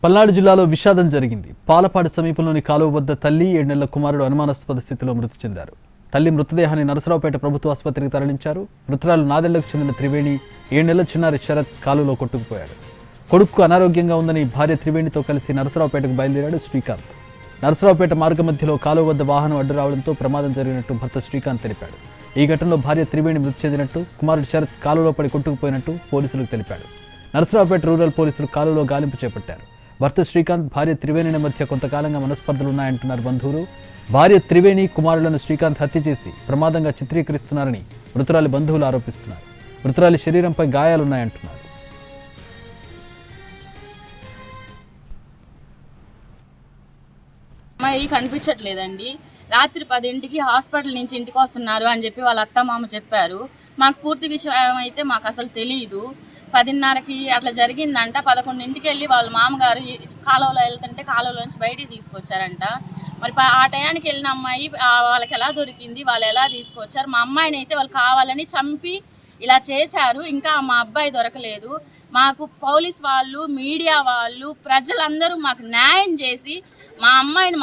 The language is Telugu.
పల్నాడు జిల్లాలో విషాదం జరిగింది. పాలపాడు సమీపంలోని కాలువ వద్ద తల్లి 7 నెలల కుమారుడు అనుమానాస్పద స్థితిలో మృతి చెందారు. తల్లి మృతదేహాన్ని నరసరావుపేట ప్రభుత్వ ఆసుపత్రికి తరలించారు. మృతురాలు నాదెళ్లకు చెందిన త్రివేణి 7 నెలల చిన్నారి శరత్ కాలువలో కొట్టుకుపోయాడు. కొడుకు అనారోగ్యంగా ఉందని భార్య త్రివేణితో కలిసి నరసరావుపేటకు బయలుదేరాడు శ్రీకాంత్. నరసరావుపేట మార్గ మధ్యలో కాలువ వద్ద వాహనం అడ్డు రావడంతో ప్రమాదం జరిగినట్టు భర్త శ్రీకాంత్ తెలిపాడు. ఈ ఘటనలో భార్య త్రివేణి మృతి చెందినట్టు, కుమారుడు శరత్ కాలువలో పడి కొట్టుకుపోయినట్టు పోలీసులకు తెలిపాడు. నరసరావుపేట రూరల్ పోలీసులు కాలువలో గాలింపు చేపట్టారు. భర్త శ్రీకాంత్, భార్య త్రివేణి మధ్య కొంతకాలంగా మనస్పర్ధలున్నాయంటున్నారు బంధువులు. భార్య త్రివేణి కుమారులను శ్రీకాంత్ హత్య చేసి ప్రమాదంగా చిత్రీకరిస్తున్నారని మృతురాలి బంధువులు ఆరోపిస్తున్నారు. మృతురాలి శరీరంపై గాయాలున్నాయంటున్నారు. అమ్మాయి కనిపించట్లేదండి. రాత్రి 10ంటికి హాస్పిటల్ నుంచి ఇంటికి వస్తున్నారు అని చెప్పి వాళ్ళ అత్త మామ చెప్పారు. మాకు పూర్తి విషయం అయితే మాకు అసలు తెలియదు. 10:30కి అట్లా జరిగిందంట. 11ంటికి వెళ్ళి వాళ్ళ మామగారు కాలువలో వెళ్తుంటే కాలువలోంచి బయటికి తీసుకొచ్చారంట. మరి ఆ టయానికి వెళ్ళిన అమ్మాయి వాళ్ళకి ఎలా దొరికింది, వాళ్ళు ఎలా తీసుకొచ్చారు? మా అమ్మాయిని అయితే వాళ్ళు కావాలని చంపి ఇలా చేశారు. ఇంకా మా అబ్బాయి దొరకలేదు. మాకు పోలీస్ వాళ్ళు, మీడియా వాళ్ళు, ప్రజలందరూ మాకు న్యాయం చేసి మా అమ్మాయిని